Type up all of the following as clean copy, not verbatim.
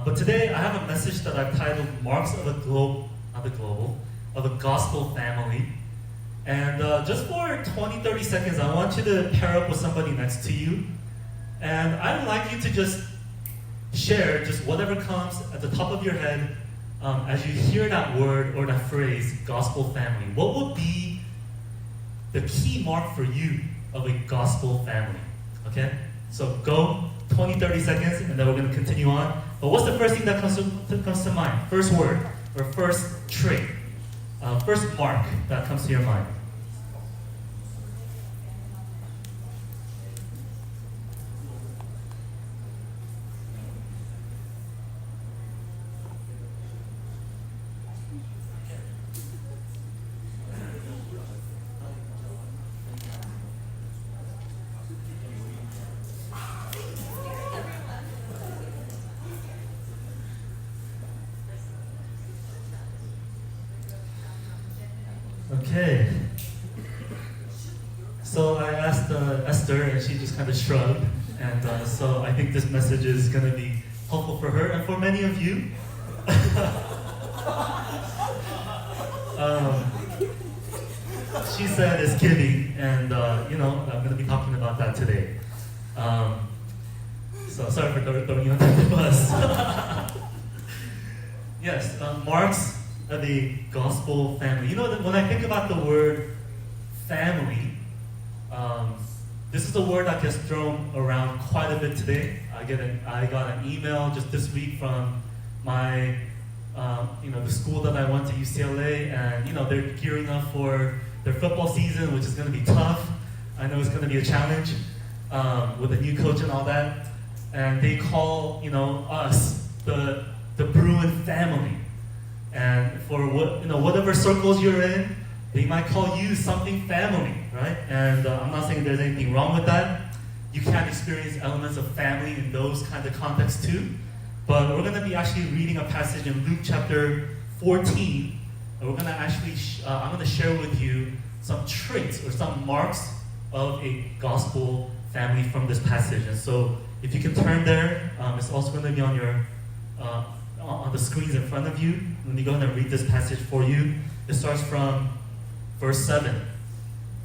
But today I have a message that I've titled Marks of a of a Gospel Family. And just for 20-30 seconds, I want you to pair up with somebody next to you. And I'd like you to just share just whatever comes at the top of your head as you hear that word or that phrase, gospel family. What would be the key mark for you of a gospel family? Okay? So go 20-30 seconds and then we're going to continue on. But what's the first thing that comes to mind? First word or first trait? First mark that comes to your mind. Okay. So I asked Esther, and she just kind of shrugged. And so I think this message is going to be helpful for her and for many of you. She said it's giving, and I'm going to be talking about that today. So sorry for throwing you under the bus. Yes, marks of the gospel family. You know, when I think about the word family, this is a word that gets thrown around quite a bit today. I got an email just this week from my, the school that I went to, UCLA, and they're gearing up for their football season, which is going to be tough. I know it's going to be a challenge with a new coach and all that. And they call us the Bruin family. And for whatever circles you're in, they might call you something family, right? And I'm not saying there's anything wrong with that. You can experience elements of family in those kinds of contexts too. But we're going to be actually reading a passage in Luke chapter 14. And we're going to actually, I'm going to share with you some traits or some marks of a gospel family from this passage. And so if you can turn there, it's also going to be on your on the screens in front of you. Let me go ahead and read this passage for you. It starts from verse 7.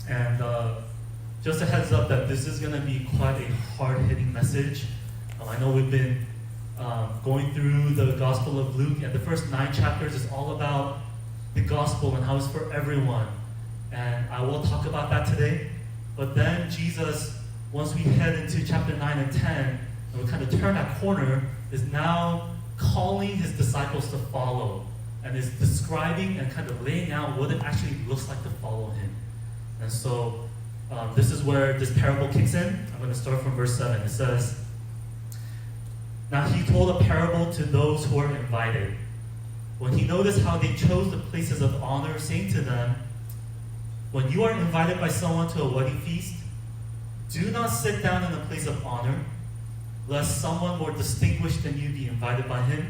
And just a heads up that this is going to be quite a hard-hitting message. I know we've been going through the Gospel of Luke, and the first 9 chapters is all about the gospel and how it's for everyone. And I will talk about that today. But then Jesus, once we head into chapter 9 and 10, and we kind of turn that corner, is now calling his disciples to follow, and is describing and kind of laying out what it actually looks like to follow him. And so this is where this parable kicks in. I'm going to start from verse 7. It says, "Now he told a parable to those who were invited. When he noticed how they chose the places of honor, saying to them, 'When you are invited by someone to a wedding feast, do not sit down in a place of honor, lest someone more distinguished than you be invited by him.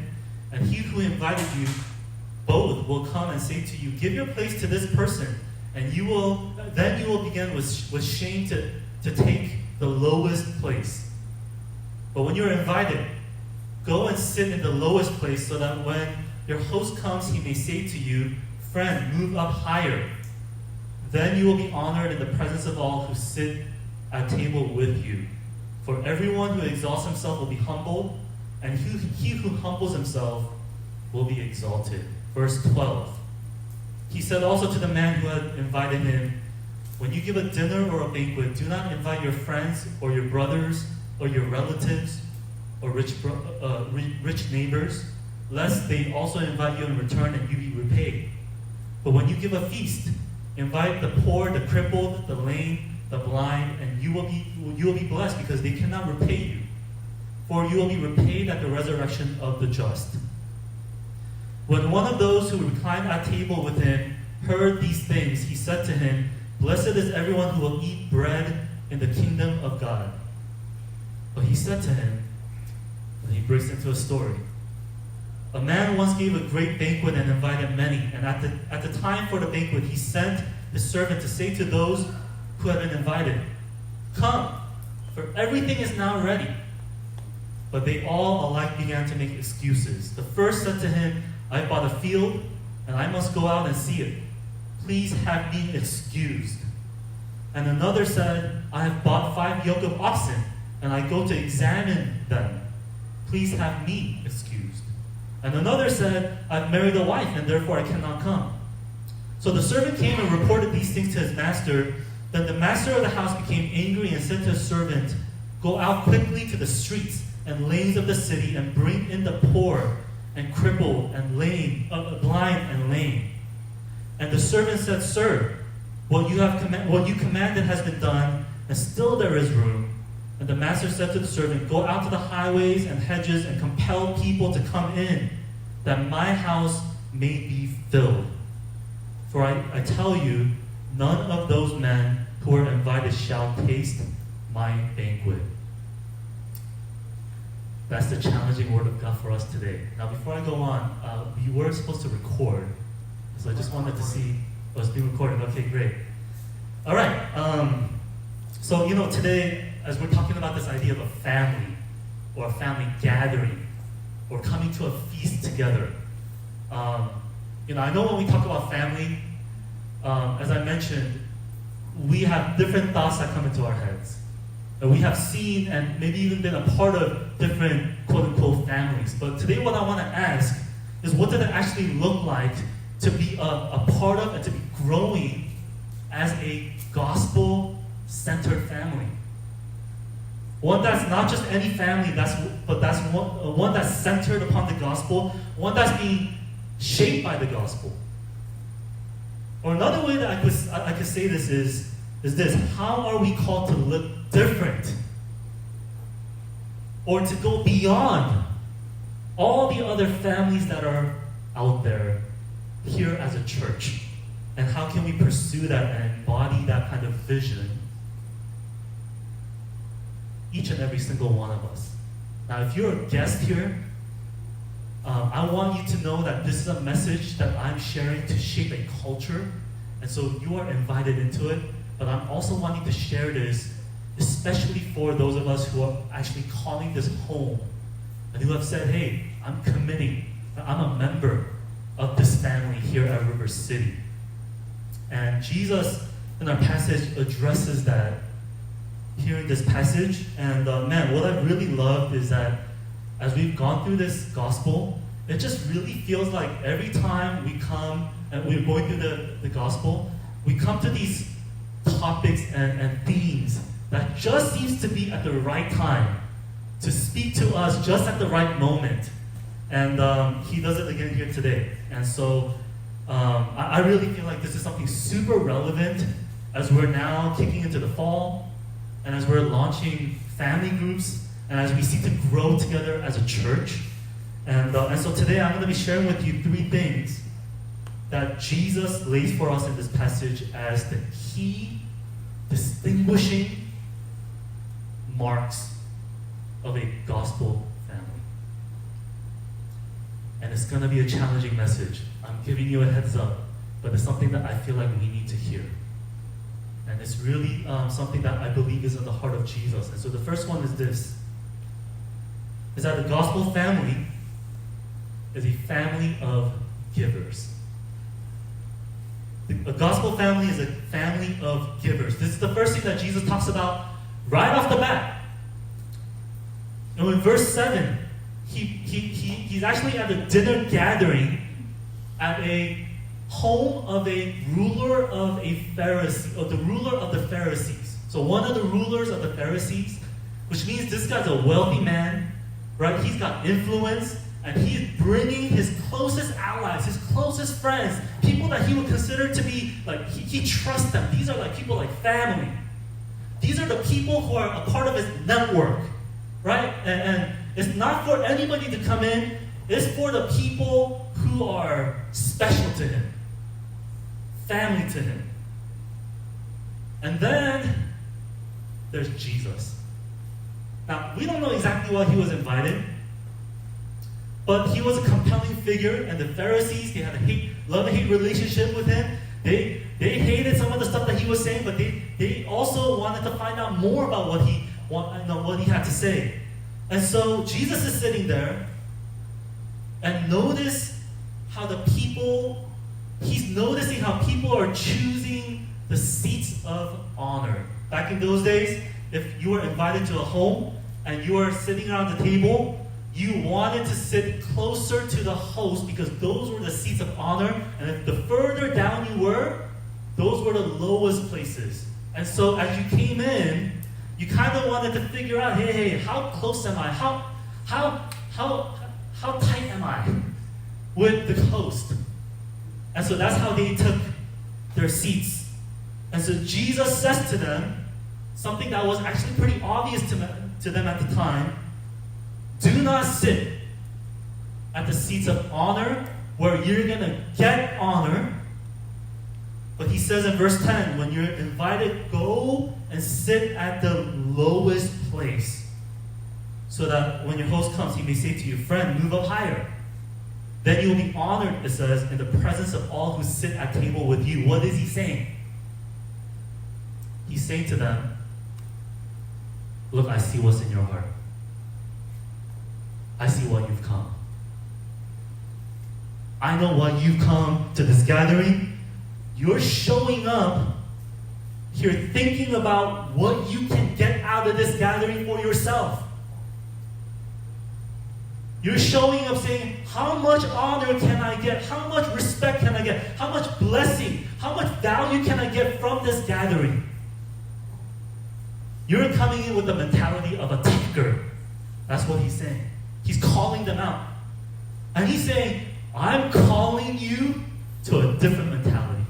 And he who invited you both will come and say to you, give your place to this person, and then you will begin with shame to take the lowest place. But when you are invited, go and sit in the lowest place, so that when your host comes, he may say to you, friend, move up higher. Then you will be honored in the presence of all who sit at table with you. For everyone who exalts himself will be humbled, and he who humbles himself will be exalted." Verse 12. He said also to the man who had invited him, "When you give a dinner or a banquet, do not invite your friends or your brothers or your relatives or rich neighbors, lest they also invite you in return and you be repaid. But when you give a feast, invite the poor, the crippled, the lame, the blind, and you will be blessed, because they cannot repay you. For you will be repaid at the resurrection of the just." When one of those who reclined at table with him heard these things, he said to him, "Blessed is everyone who will eat bread in the kingdom of God." But he said to him, and he breaks into a story, "A man once gave a great banquet and invited many, and at the time for the banquet he sent his servant to say to those who had been invited, 'Come, for everything is now ready.' But they all alike began to make excuses. The first said to him, I bought a field, and I must go out and see it. Please have me excused. And another said, I have bought 5 yoke of oxen, and I go to examine them. Please have me excused. And another said, I've married a wife, and therefore I cannot come. So the servant came and reported these things to his master. Then the master of the house became angry and said to his servant, Go out quickly to the streets and lanes of the city, and bring in the poor and crippled and lame, blind and lame. And the servant said, Sir, what you commanded has been done, and still there is room. And the master said to the servant, Go out to the highways and hedges and compel people to come in, that my house may be filled. For I tell you, none of those men who are invited shall taste my banquet. That's the challenging word of God for us today. Now, before I go on, we were supposed to record, so I just wanted to see. Oh, it's being recorded. Okay, great. All right. So, today, as we're talking about this idea of a family, or a family gathering, or coming to a feast together, I know when we talk about family, as I mentioned, we have different thoughts that come into our heads. And we have seen and maybe even been a part of different quote-unquote families. But today what I want to ask is, what did it actually look like to be a part of and to be growing as a gospel-centered family? One that's not just any family, but that's one that's centered upon the gospel, one that's being shaped by the gospel. Or another way that I could say this is this: how are we called to live different, or to go beyond all the other families that are out there here as a church? And how can we pursue that and embody that kind of vision, each and every single one of us? Now, if you're a guest here, I want you to know that this is a message that I'm sharing to shape a culture, and so you are invited into it. But I'm also wanting to share this, especially for those of us who are actually calling this home, and who have said, hey, I'm committing, I'm a member of this family here at River City. And Jesus, in our passage, addresses that here in this passage. And man, what I really loved is that as we've gone through this gospel, it just really feels like every time we come and we're going through the gospel, we come to these topics and themes that just seems to be at the right time, to speak to us just at the right moment. And he does it again here today. And so I really feel like this is something super relevant as we're now kicking into the fall, and as we're launching family groups, and as we seek to grow together as a church. And so today I'm going to be sharing with you 3 things that Jesus lays for us in this passage as the key distinguishing marks of a gospel family. And it's going to be a challenging message. I'm giving you a heads up, but it's something that I feel like we need to hear. And it's really something that I believe is in the heart of Jesus. And so the first one is this, is that the gospel family is a family of givers. A gospel family is a family of givers. This is the first thing that Jesus talks about right off the bat. And in verse 7, he's actually at a dinner gathering at a home of a ruler of a Pharisee, or the ruler of the Pharisees. So one of the rulers of the Pharisees, which means this guy's a wealthy man, right? He's got influence, and he is bringing his closest allies, his closest friends, people that he would consider to be, like, he trusts them. These are like people like family. These are the people who are a part of his network, right? And it's not for anybody to come in. It's for the people who are special to him, family to him. And then there's Jesus. Now, we don't know exactly why he was invited, but he was a compelling figure, and the Pharisees, they had a love-hate relationship with him. They hated some of the stuff that he was saying, but they also wanted to find out more about what he had to say. And so Jesus is sitting there, and notice how he's noticing how people are choosing the seats of honor. Back in those days, if you were invited to a home and you were sitting around the table, you wanted to sit closer to the host because those were the seats of honor. And if the further down you were, those were the lowest places. And so as you came in, you kind of wanted to figure out, hey, how close am I? How tight am I with the host? And so that's how they took their seats. And so Jesus says to them something that was actually pretty obvious to them at the time. Do not sit at the seats of honor where you're going to get honor. But he says in verse 10, when you're invited, go and sit at the lowest place, so that when your host comes, he may say to you, friend, move up higher. Then you will be honored, it says, in the presence of all who sit at table with you. What is he saying? He's saying to them, look, I see what's in your heart. I see why you've come. I know why you've come to this gathering. You're showing up here thinking about what you can get out of this gathering for yourself. You're showing up saying, how much honor can I get? How much respect can I get? How much blessing? How much value can I get from this gathering? You're coming in with the mentality of a taker. That's what he's saying. He's calling them out. And he's saying, I'm calling you to a different mentality.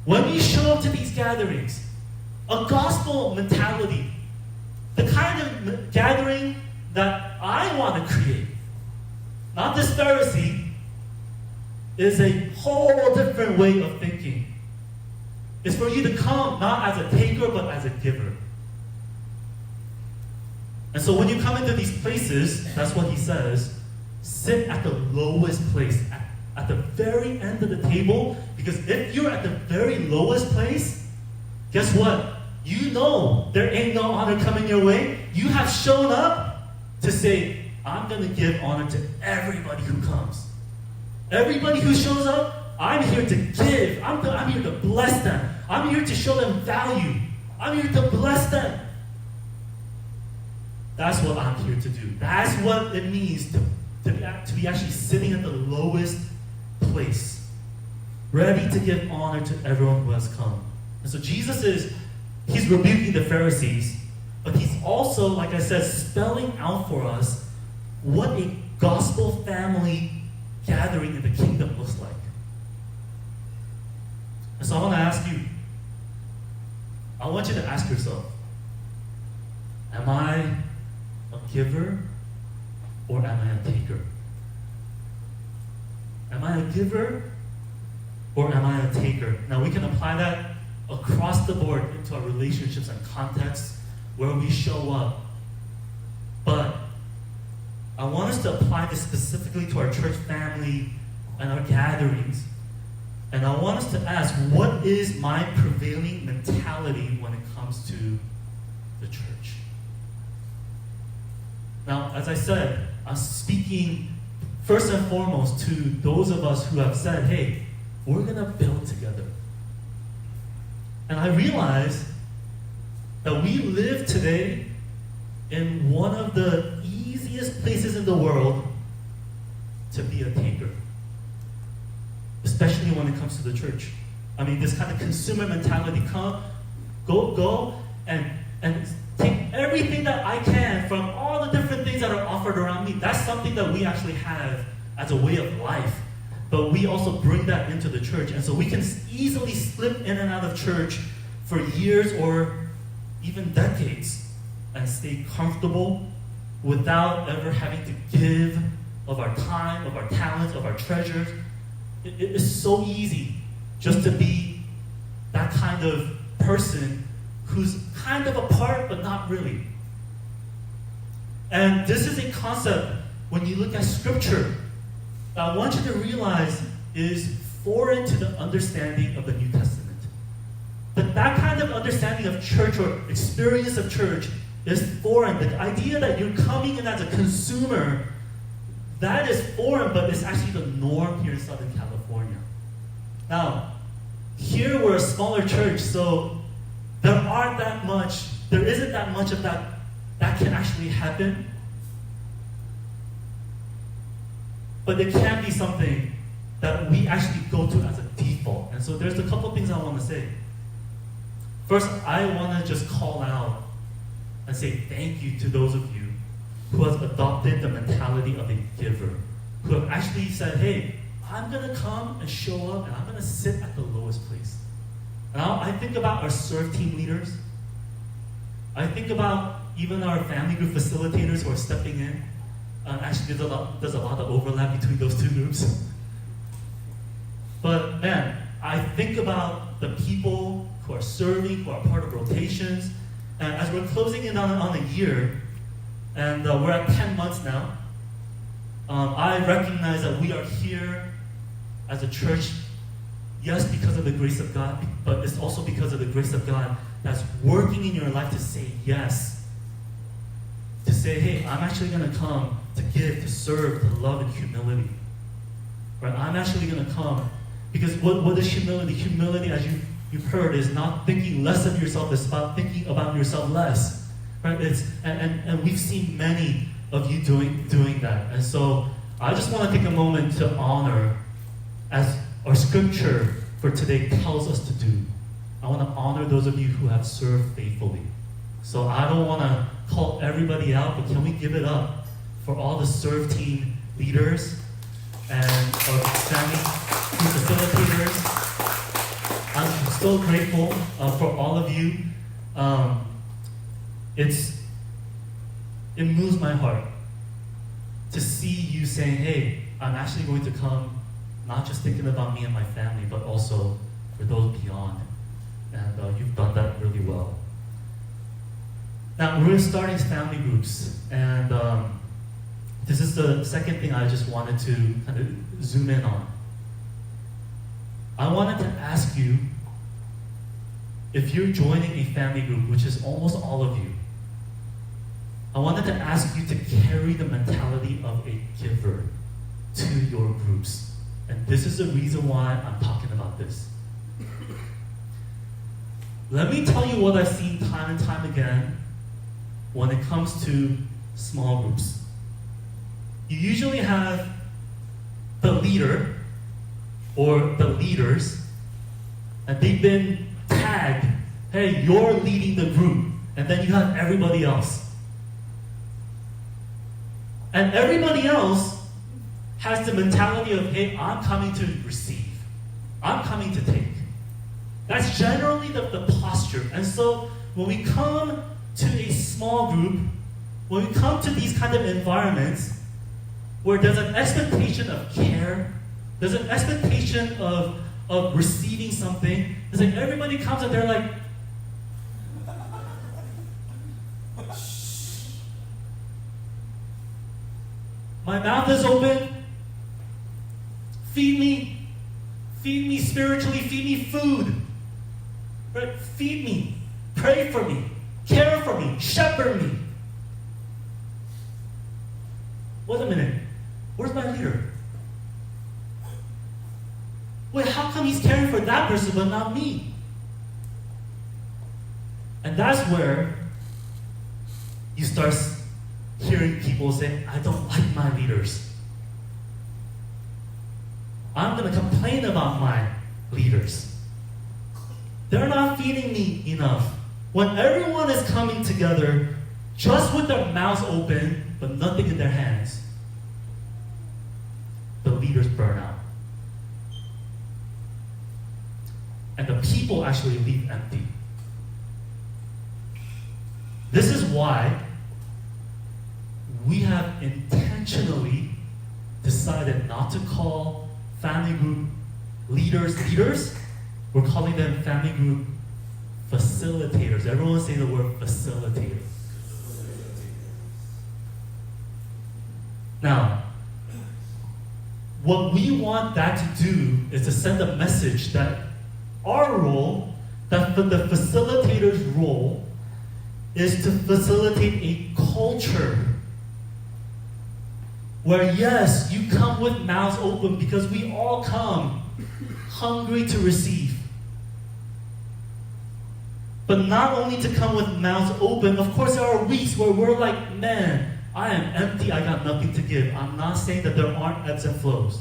When you show up to these gatherings, a gospel mentality, the kind of gathering that I want to create, not this Pharisee, is a whole different way of thinking. It's for you to come not as a taker, but as a giver. And so when you come into these places, that's what he says, sit at the lowest place, at the very end of the table, because if you're at the very lowest place, guess what? You know there ain't no honor coming your way. You have shown up to say, I'm going to give honor to everybody who comes. Everybody who shows up, I'm here to give. I'm here to bless them. I'm here to show them value. I'm here to bless them. That's what I'm here to do. That's what it means to be actually sitting at the lowest place, ready to give honor to everyone who has come. And so he's rebuking the Pharisees, but he's also, like I said, spelling out for us what a gospel family gathering in the kingdom looks like. And so I want to ask you, I want you to ask yourself, am I a giver or am I a taker? Am I a giver or am I a taker? Now we can apply that across the board into our relationships and contexts where we show up. But I want us to apply this specifically to our church family and our gatherings. And I want us to ask, what is my prevailing mentality when it comes to the church? Now, as I said, I'm speaking first and foremost to those of us who have said, hey, we're going to build together. And I realize that we live today in one of the easiest places in the world to be a taker, especially when it comes to the church. I mean, this kind of consumer mentality, go and take everything that I can from all the different things that are offered around me. That's something that we actually have as a way of life. But we also bring that into the church. And so we can easily slip in and out of church for years or even decades and stay comfortable without ever having to give of our time, of our talents, of our treasures. It is so easy just to be that kind of person who's kind of a part, but not really. And this is a concept, when you look at Scripture, that I want you to realize is foreign to the understanding of the New Testament. But that kind of understanding of church or experience of church is foreign. The idea that you're coming in as a consumer, that is foreign, but it's actually the norm here in Southern California. Now, here we're a smaller church, so there isn't that much of that can actually happen. But it can be something that we actually go to as a default. And so there's a couple things I want to say. First, I want to just call out and say thank you to those of you who have adopted the mentality of a giver, who have actually said, hey, I'm going to come and show up and I'm going to sit at the lowest place. Now, I think about our serve team leaders. I think about even our family group facilitators who are stepping in. Actually, there's a lot of overlap between those two groups. But man, I think about the people who are serving, who are part of rotations. And as we're closing in on a year, and we're at 10 months now, I recognize that we are here as a church, yes, because of the grace of God, but it's also because of the grace of God that's working in your life to say yes. To say, hey, I'm actually going to come to give, to serve, to love, and humility. Right? I'm actually going to come. Because what is humility? Humility, as you've heard, is not thinking less of yourself, it's about thinking about yourself less. Right? And we've seen many of you doing that. And so I just want to take a moment to honor, as our scripture for today tells us to do. I want to honor those of you who have served faithfully. So I don't want to call everybody out, but can we give it up for all the serve team leaders and our family facilitators? I'm so grateful for all of you. It moves my heart to see you saying, hey, I'm actually going to come, not just thinking about me and my family, but also for those beyond. And you've done that really well. Now, we're starting family groups, and this is the second thing I just wanted to kind of zoom in on. I wanted to ask you, if you're joining a family group, which is almost all of you, I wanted to ask you to carry the mentality of a giver to your groups. And this is the reason why I'm talking about this. Let me tell you what I've seen time and time again when it comes to small groups. You usually have the leader or the leaders, and they've been tagged, hey, you're leading the group, and then you have everybody else. And everybody else has the mentality of, hey, I'm coming to receive. I'm coming to take. That's generally the posture. And so when we come to a small group, when we come to these kind of environments where there's an expectation of care, there's an expectation of receiving something, it's like everybody comes and they're like, my mouth is open, feed me spiritually, feed me food, right? Feed me, pray for me, care for me, shepherd me. Wait a minute, where's my leader? Wait, how come he's caring for that person but not me? And that's where you start hearing people say, I don't like my leaders. I'm going to complain about my leaders. They're not feeding me enough. When everyone is coming together just with their mouths open but nothing in their hands, the leaders burn out. And the people actually leave empty. This is why we have intentionally decided not to call family group leaders. We're calling them family group facilitators. Everyone say the word facilitator. Now, what we want that to do is to send a message that our role, that the facilitator's role, is to facilitate a culture where, yes, you come with mouths open because we all come hungry to receive. But not only to come with mouths open, of course there are weeks where we're like, man, I am empty, I got nothing to give. I'm not saying that there aren't ebbs and flows.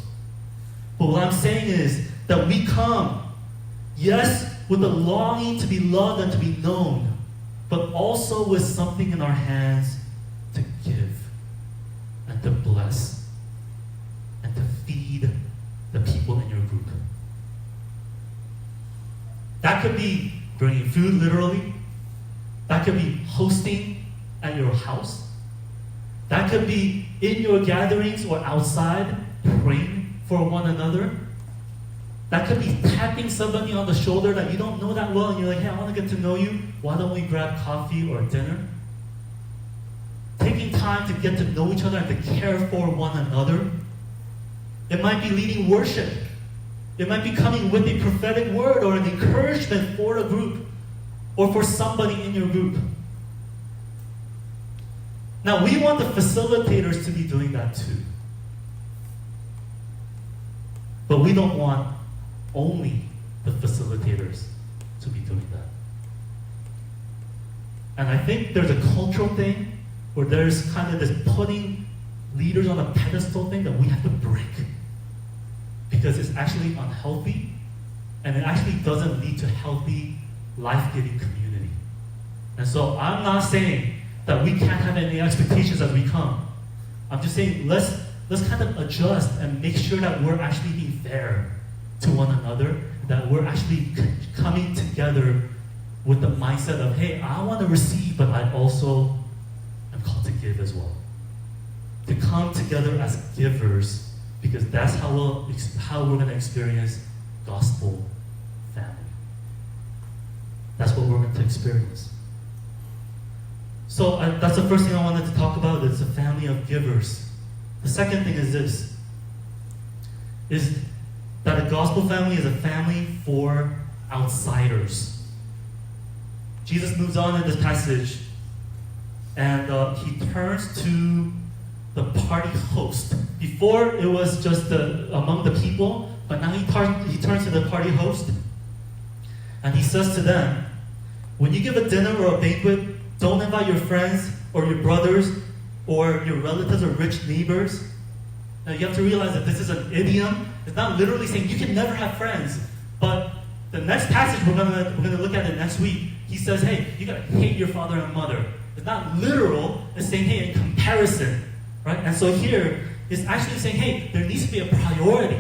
But what I'm saying is that we come, yes, with a longing to be loved and to be known, but also with something in our hands to give and to bless and to feed the people in your group. That could be bringing food, literally. That could be hosting at your house. That could be in your gatherings or outside, praying for one another. That could be tapping somebody on the shoulder that you don't know that well, and you're like, hey, I want to get to know you. Why don't we grab coffee or dinner? Taking time to get to know each other and to care for one another. It might be leading worship. It might be coming with a prophetic word or an encouragement for a group or for somebody in your group. Now, we want the facilitators to be doing that too. But we don't want only the facilitators to be doing that. And I think there's a cultural thing where there's kind of this putting leaders on a pedestal thing that we have to break. Because it's actually unhealthy, and it actually doesn't lead to healthy, life-giving community. And so I'm not saying that we can't have any expectations as we come. I'm just saying let's kind of adjust and make sure that we're actually being fair to one another, that we're actually coming together with the mindset of, hey, I want to receive, but I also am called to give as well. To come together as givers, because that's how we're going to experience gospel family. That's what we're going to experience. So that's the first thing I wanted to talk about. It's a family of givers. The second thing is this, is that a gospel family is a family for outsiders. Jesus moves on in this passage, and he turns to the party host. Before it was just among the people, but now he turns to the party host, and he says to them, when you give a dinner or a banquet, don't invite your friends or your brothers or your relatives or rich neighbors. Now you have to realize that this is an idiom. It's not literally saying you can never have friends. But the next passage we're gonna look at it next week, he says, hey, you gotta hate your father and mother. It's not literal, it's saying, hey, in comparison. Right? And so here, it's actually saying, hey, there needs to be a priority.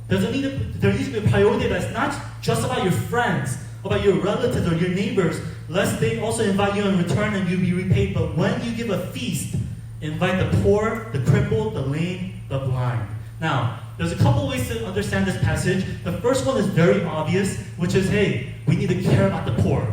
There needs to be a priority that's not just about your friends, about your relatives or your neighbors, lest they also invite you in return and you be repaid. But when you give a feast, invite the poor, the crippled, the lame, the blind. Now, there's a couple ways to understand this passage. The first one is very obvious, which is, hey, we need to care about the poor.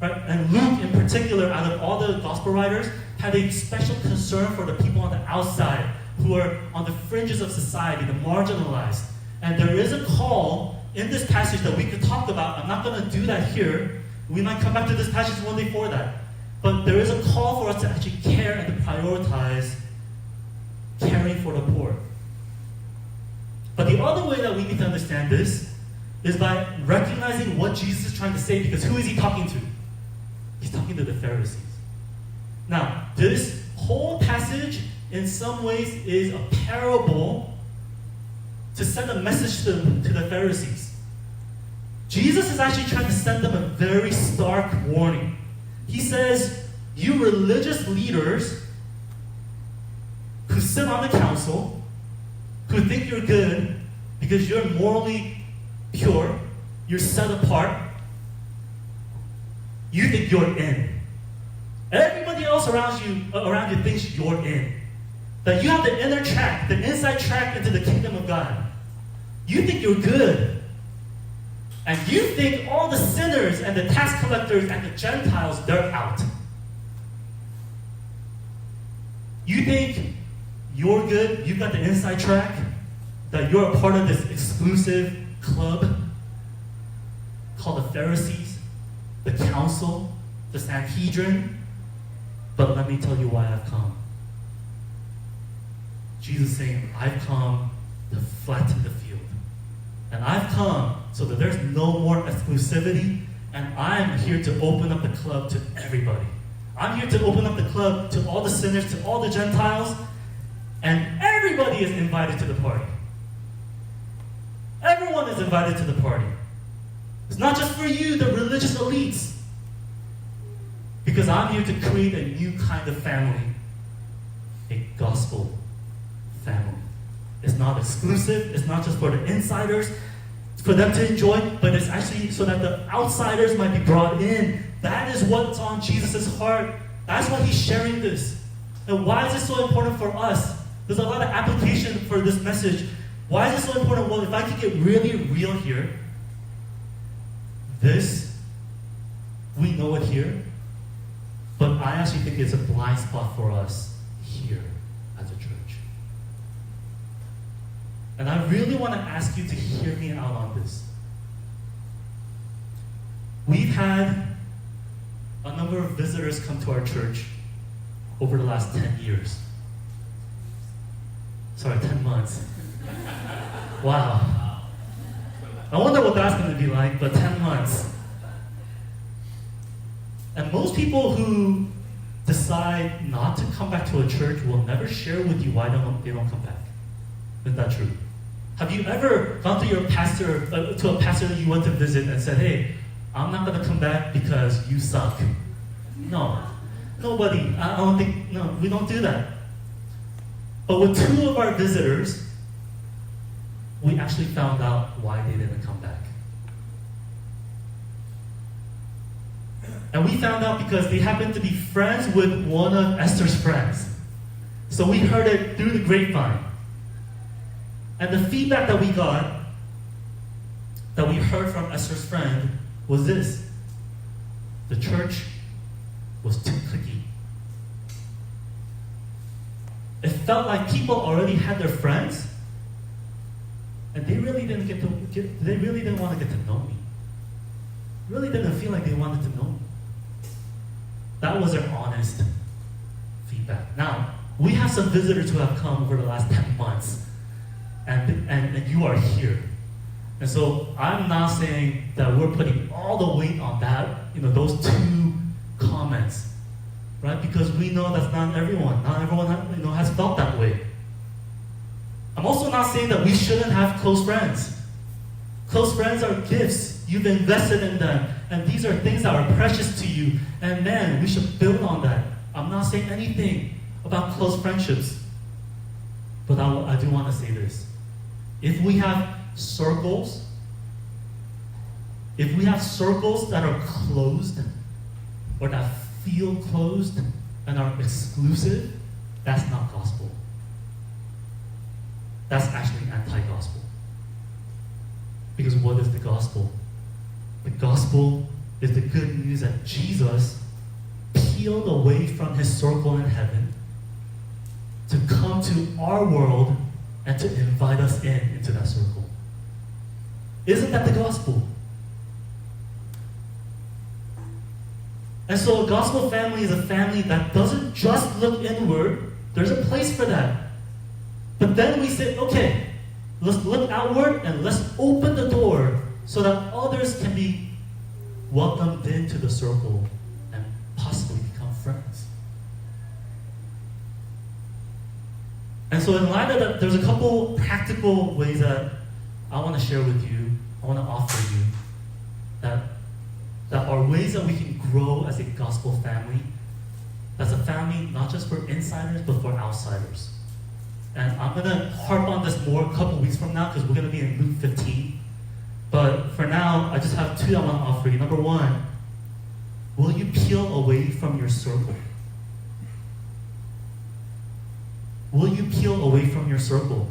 Right? And Luke, in particular, out of all the gospel writers, had a special concern for the people on the outside who are on the fringes of society, the marginalized. And there is a call in this passage that we could talk about. I'm not going to do that here. We might come back to this passage one day for that. But there is a call for us to actually care and to prioritize caring for the poor. But the other way that we need to understand this is by recognizing what Jesus is trying to say, because who is he talking to? He's talking to the Pharisees. Now, this whole passage, in some ways, is a parable to send a message to the Pharisees. Jesus is actually trying to send them a very stark warning. He says, you religious leaders who sit on the council, who think you're good because you're morally pure, you're set apart, you think you're in. Everybody else around you thinks you're in. That you have the inner track, the inside track into the kingdom of God. You think you're good. And you think all the sinners and the tax collectors and the Gentiles, they're out. You think you're good, you've got the inside track, that you're a part of this exclusive club called the Pharisees, the council, the Sanhedrin, but let me tell you why I've come. Jesus saying, I've come to flatten the field. And I've come so that there's no more exclusivity, and I'm here to open up the club to everybody. I'm here to open up the club to all the sinners, to all the Gentiles, and everybody is invited to the party. Everyone is invited to the party. It's not just for you, the religious elites. Because I'm here to create a new kind of family, a gospel family. It's not exclusive, it's not just for the insiders, for them to enjoy, but it's actually so that the outsiders might be brought in. That is what's on Jesus' heart. That's why he's sharing this. And why is this so important for us? There's a lot of application for this message. Why is it so important? Well, if I could get really real here, we know it here, but I actually think it's a blind spot for us here as a church. And I really want to ask you to hear me out on this. We've had a number of visitors come to our church over the last 10 years. Sorry, 10 months. Wow. I wonder what that's going to be like, but 10 months. And most people who decide not to come back to a church will never share with you why they don't come back. Isn't that true? Have you ever gone to your pastor, to a pastor that you went to visit and said, hey, I'm not going to come back because you suck? No. Nobody. I don't think, no, we don't do that. But with two of our visitors, we actually found out why they didn't come back. And we found out because they happened to be friends with one of Esther's friends. So we heard it through the grapevine. And the feedback that we got, that we heard from Esther's friend, was this. The church was too cliquey. It felt like people already had their friends, and they really didn't want to get to know me. Really didn't feel like they wanted to know me. That was their honest feedback. Now, we have some visitors who have come over the last 10 months, and you are here. And so I'm not saying that we're putting all the weight on that, those two comments, right? Because we know that's not everyone. Not everyone has felt that way. I'm also not saying that we shouldn't have close friends. Close friends are gifts. You've invested in them. And these are things that are precious to you. And man, we should build on that. I'm not saying anything about close friendships. But I do want to say this. If we have circles that are closed or that feel closed and are exclusive, that's not gospel. That's actually anti-gospel. Because what is the gospel? The gospel is the good news that Jesus peeled away from his circle in heaven to come to our world and to invite us into that circle. Isn't that the gospel? And so a gospel family is a family that doesn't just look inward. There's a place for that. But then we say, okay, let's look outward and let's open the door so that others can be welcomed into the circle and possibly become friends. And so in light of that, there's a couple practical ways that I want to share with you, I want to offer you, that are ways that we can grow as a gospel family. That's a family not just for insiders, but for outsiders. And I'm going to harp on this more a couple weeks from now because we're going to be in Luke 15. But for now, I just have two I want to offer you. Number one, will you peel away from your circle? Will you peel away from your circle?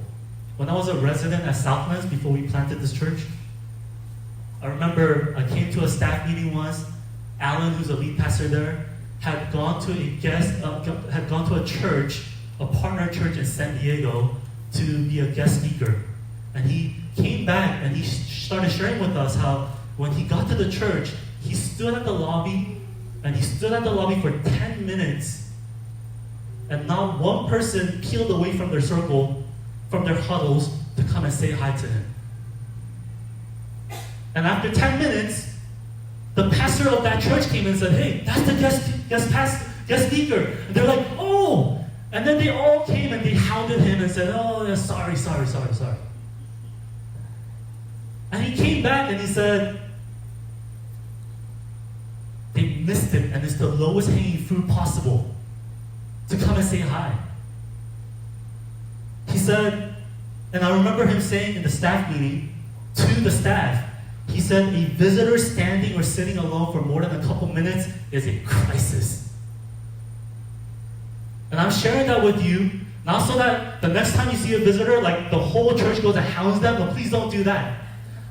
When I was a resident at Southlands before we planted this church, I remember I came to a staff meeting once. Alan, who's a lead pastor there, had gone to a church, a partner church in San Diego, to be a guest speaker. And he came back and he started sharing with us how when he got to the church, he stood at the lobby And he stood at the lobby for 10 minutes. And not one person peeled away from their circle, from their huddles, to come and say hi to him. And after 10 minutes, the pastor of that church came and said, hey, that's the guest speaker. And they're like, oh! And then they all came and they hounded him and said, oh, yeah, sorry. And he came back and he said, they missed it, and it's the lowest hanging fruit possible to come and say hi. He said, and I remember him saying in the staff meeting to the staff, he said, a visitor standing or sitting alone for more than a couple minutes is a crisis. And I'm sharing that with you, not so that the next time you see a visitor, like the whole church goes and hounds them. No, please don't do that.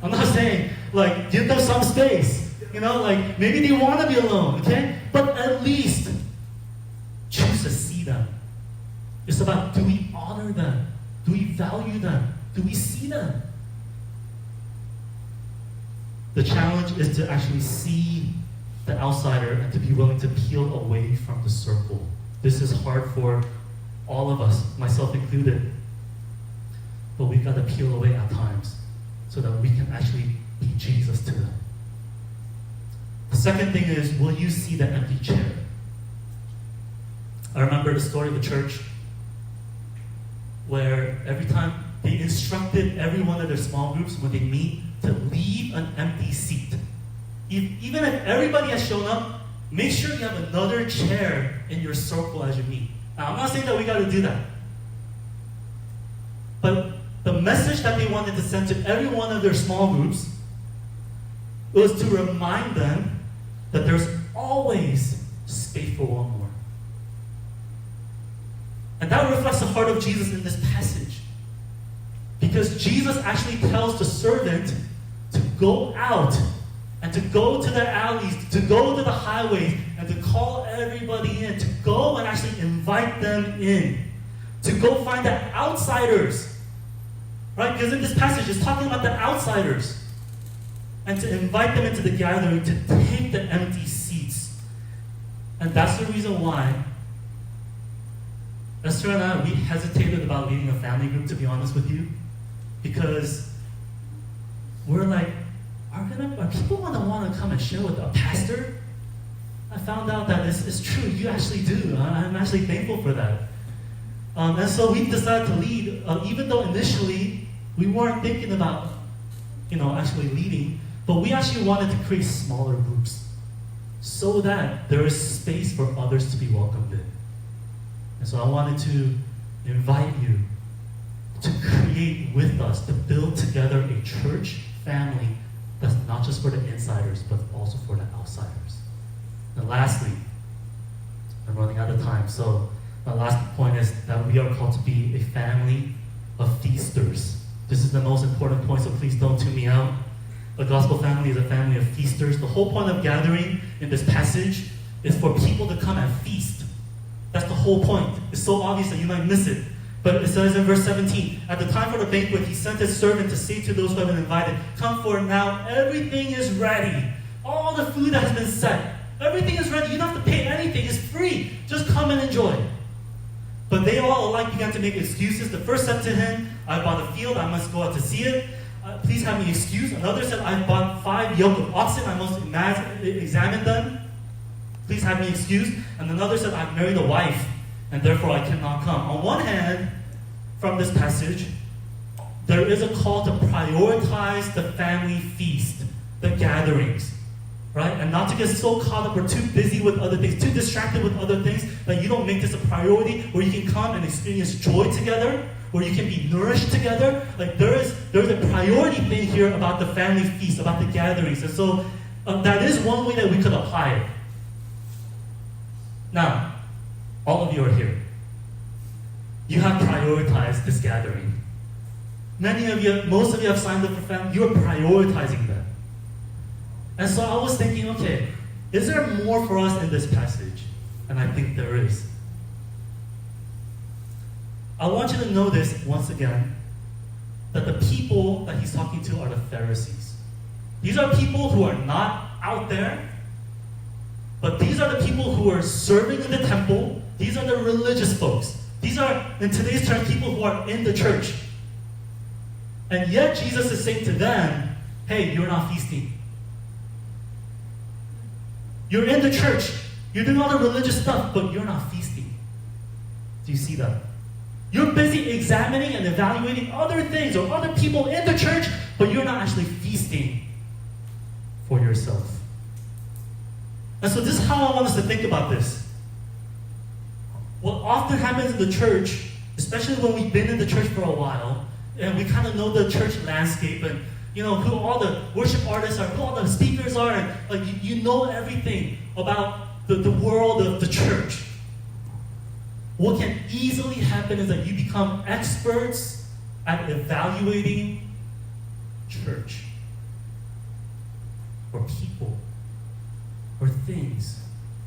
I'm not saying, like, give them some space. You know, like, maybe they want to be alone, okay? But at least choose to see them. It's about, do we honor them? Do we value them? Do we see them? The challenge is to actually see the outsider and to be willing to peel away from the circle. This is hard for all of us, myself included. But we've got to peel away at times so that we can actually be Jesus to them. The second thing is, will you see the empty chair? I remember the story of a church where every time they instructed every one of their small groups when they meet to leave an empty seat. Even if everybody has shown up, make sure you have another chair in your circle as you meet. Now, I'm not saying that we got to do that. But the message that they wanted to send to every one of their small groups was to remind them that there's always space for one more. And that reflects the heart of Jesus in this passage. Because Jesus actually tells the servant to go out and to go to the alleys, to go to the highways, and to call everybody in, to go and actually invite them in, to go find the outsiders. Right? Because in this passage, it's talking about the outsiders. And to invite them into the gathering, to take the empty seats. And that's the reason why Esther and I, we hesitated about leading a family group, to be honest with you. Because we're like, are people want to come and share with a pastor? I found out that it's true, you actually do. I'm actually thankful for that. And so we decided to lead, even though initially we weren't thinking about, actually leading, but we actually wanted to create smaller groups so that there is space for others to be welcomed in. And so I wanted to invite you to create with us, to build together a church family that's not just for the insiders, but also for the outsiders. And lastly, I'm running out of time, so my last point is that we are called to be a family of feasters. This is the most important point, so please don't tune me out. A gospel family is a family of feasters. The whole point of gathering in this passage is for people to come and feast. That's the whole point. It's so obvious that you might miss it. But it says in verse 17, at the time for the banquet, he sent his servant to say to those who have been invited, come forward now, everything is ready. All the food has been set. Everything is ready. You don't have to pay anything. It's free. Just come and enjoy. But they all alike began to make excuses. The first said to him, I bought a field. I must go out to see it. Please have me excused. Another said, I bought 5 yoke of oxen. I must examine them. Please have me excused. And another said, I've married a wife, and therefore I cannot come. On one hand, from this passage, there is a call to prioritize the family feast, the gatherings, right? And not to get so caught up or too busy with other things, too distracted with other things, that you don't make this a priority where you can come and experience joy together, where you can be nourished together. Like there's a priority thing here about the family feast, about the gatherings. And so that is one way that we could apply it. Now, all of you are here. You have prioritized this gathering. Most of you have signed up for family. You're prioritizing them. And so I was thinking, okay, is there more for us in this passage? And I think there is. I want you to notice, once again, that the people that he's talking to are the Pharisees. These are people who are not out there, But these are the people who are serving in the temple. These are the religious folks. These are, in today's term, people who are in the church. And yet Jesus is saying to them, hey, you're not feasting. You're in the church. You're doing all the religious stuff, but you're not feasting. Do you see that? You're busy examining and evaluating other things or other people in the church, but you're not actually feasting for yourself. And so this is how I want us to think about this. What often happens in the church, especially when we've been in the church for a while, and we kind of know the church landscape and who all the worship artists are, who all the speakers are, and like you know everything about the world of the church. What can easily happen is that you become experts at evaluating church, or people, or things,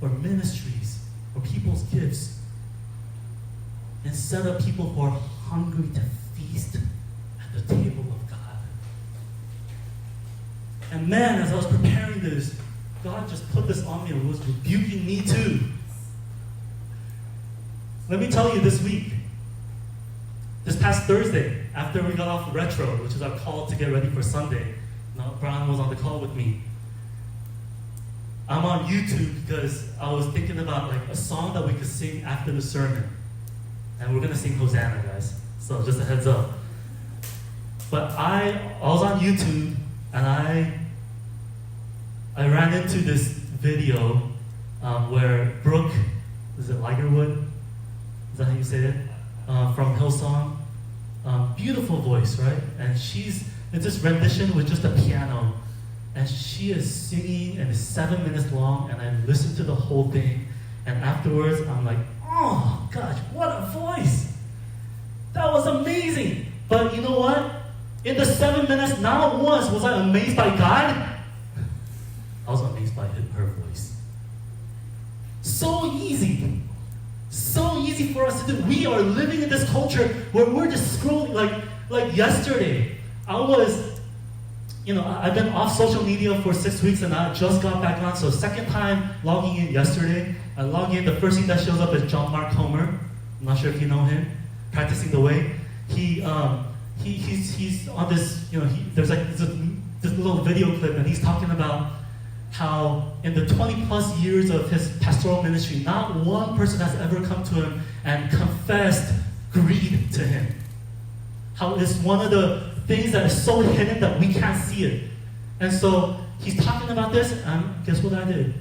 or ministries, or people's gifts, instead of people who are hungry to feast at the table of God. And man, as I was preparing this, God just put this on me and was rebuking me too. Let me tell you, this week, this past Thursday, after we got off Retro, which is our call to get ready for Sunday, Brian was on the call with me. I'm on YouTube because I was thinking about like a song that we could sing after the sermon. And we're going to sing Hosanna, guys. So just a heads up. But I was on YouTube, and I ran into this video where Brooke, is it Ligerwood? Is that how you say it? From Hillsong. Beautiful voice, right? And it's this rendition with just a piano. And she is singing, and it's 7 minutes long, and I listened to the whole thing. And afterwards, I'm like, oh, gosh, what a voice! That was amazing! But you know what? In the 7 minutes, not once was I amazed by God. I was amazed by her voice. So easy. So easy for us to do. We are living in this culture where we're just scrolling. Like yesterday, I've been off social media for 6 weeks and I just got back on. So second time logging in yesterday. I log in, the first thing that shows up is John Mark Comer. I'm not sure if you know him. Practicing the Way. He's on this, there's like this little video clip, and he's talking about how in the 20 plus years of his pastoral ministry, not one person has ever come to him and confessed greed to him. How it's one of the things that is so hidden that we can't see it. And so he's talking about this, and guess what I did?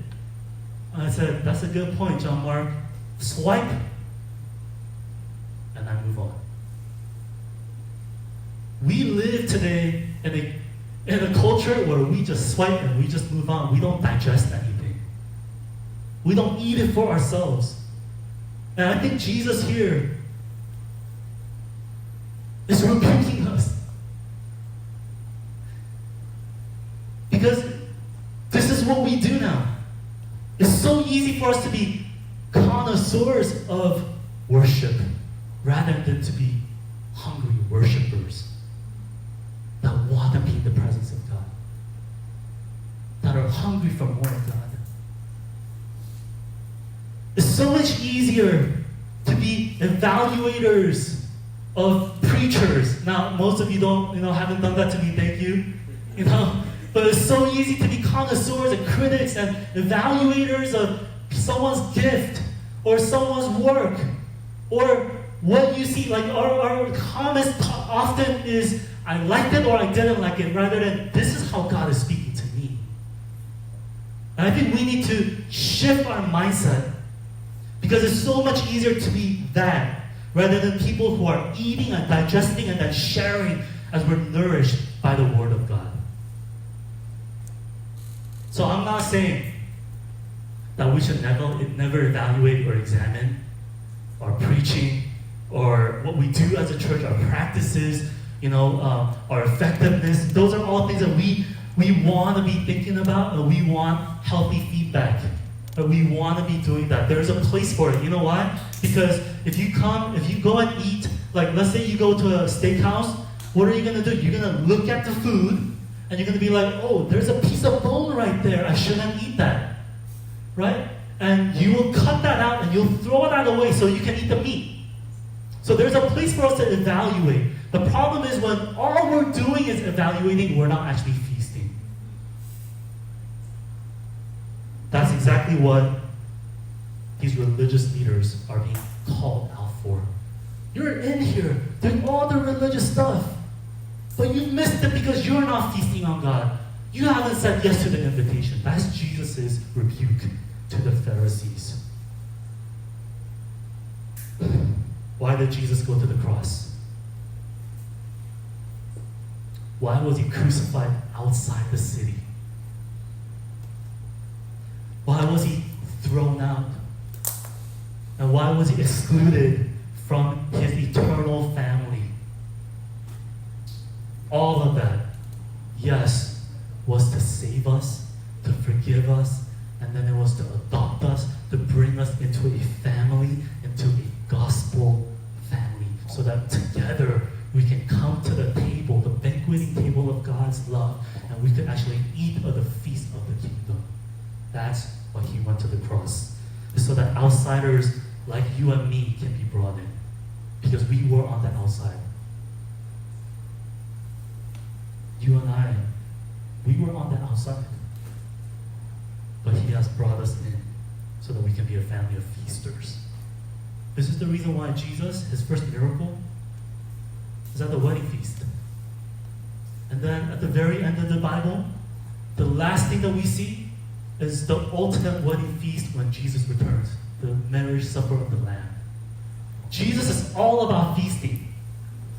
I said, that's a good point, John Mark. Swipe, and I move on. We live today in a culture where we just swipe and we just move on. We don't digest anything. We don't eat it for ourselves. And I think Jesus here is rebuking us. Because this is what we do now. It's so easy for us to be connoisseurs of worship rather than to be hungry worshipers that want to be in the presence of God, that are hungry for more of God. It's so much easier to be evaluators of preachers. Now, most of you haven't done that to me, thank you. But it's so easy to be connoisseurs and critics and evaluators of someone's gift or someone's work or what you see. Like our comments often is, I liked it or I didn't like it, rather than this is how God is speaking to me. And I think we need to shift our mindset, because it's so much easier to be that rather than people who are eating and digesting and then sharing as we're nourished by the Word of God. So I'm not saying that we should never evaluate or examine our preaching or what we do as a church, our practices, our effectiveness. Those are all things that we want to be thinking about, and we want healthy feedback. But we want to be doing that. There's a place for it. You know why? Because if you go and eat, like let's say you go to a steakhouse, what are you going to do? You're going to look at the food, and you're going to be like, oh, there's a piece of bone right there. I shouldn't eat that. right? And you will cut that out and you'll throw that away so you can eat the meat. So there's a place for us to evaluate. The problem is when all we're doing is evaluating, we're not actually feasting. That's exactly what these religious leaders are being called out for. You're in here doing all the religious stuff, but you missed it because you're not feasting on God. You haven't said yes to the invitation. That's Jesus' rebuke to the Pharisees. Why did Jesus go to the cross? Why was he crucified outside the city? Why was he thrown out? And why was he excluded from his eternal family? All of that, yes, was to save us, to forgive us, and then it was to adopt us, to bring us into a family, into a gospel family, so that together we can come to the table, the banqueting table of God's love, and we can actually eat of the feast of the kingdom. That's why he went to the cross, so that outsiders like you and me can be brought in, because we were on the outside. You and I, we were on the outside, but he has brought us in so that we can be a family of feasters. This is the reason why Jesus, his first miracle, is at the wedding feast. And then at the very end of the Bible, the last thing that we see is the ultimate wedding feast when Jesus returns, the marriage supper of the Lamb. Jesus is all about feasting.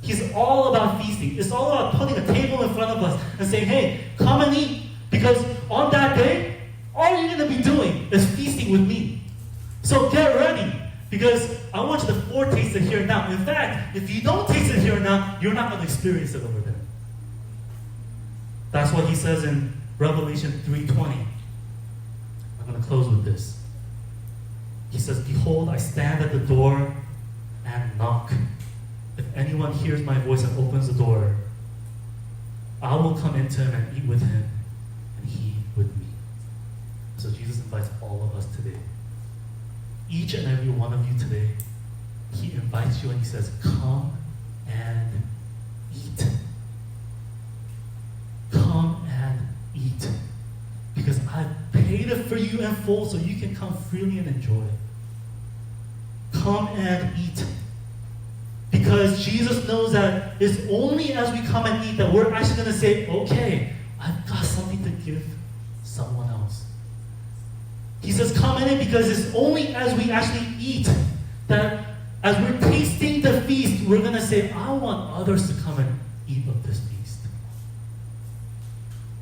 He's all about feasting. It's all about putting a table in front of us and saying, hey, come and eat, because on that day, all you're going to be doing is feasting with me. So get ready, because I want you to foretaste it here and now. In fact, if you don't taste it here and now, you're not going to experience it over there. That's what he says in Revelation 3:20. I'm going to close with this. He says, behold, I stand at the door and knock. If anyone hears my voice and opens the door, I will come into him and eat with him, and he with me. So Jesus invites all of us today. Each and every one of you today, he invites you and he says, come and eat. Come and eat. Because I've paid it for you in full so you can come freely and enjoy. Come and eat. Because Jesus knows that it's only as we come and eat that we're actually going to say, okay, I've got something to give someone else. He says, come in because it's only as we actually eat that as we're tasting the feast, we're going to say, I want others to come and eat of this feast.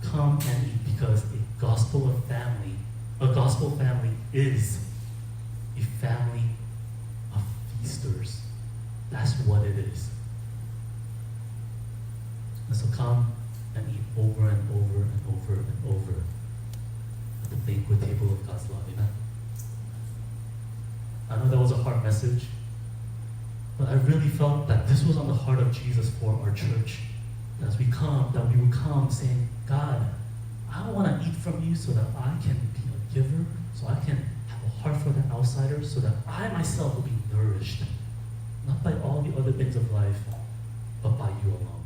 Come and eat because a gospel family is a family of feasters. That's what it is. And so come and eat over and over and over and over at the banquet table of God's love. Amen? I know that was a hard message, but I really felt that this was on the heart of Jesus for our church. As we come, that we would come saying, God, I want to eat from you so that I can be a giver, so I can have a heart for the outsider, so that I myself will be nourished. Not by all the other things of life, but by you alone.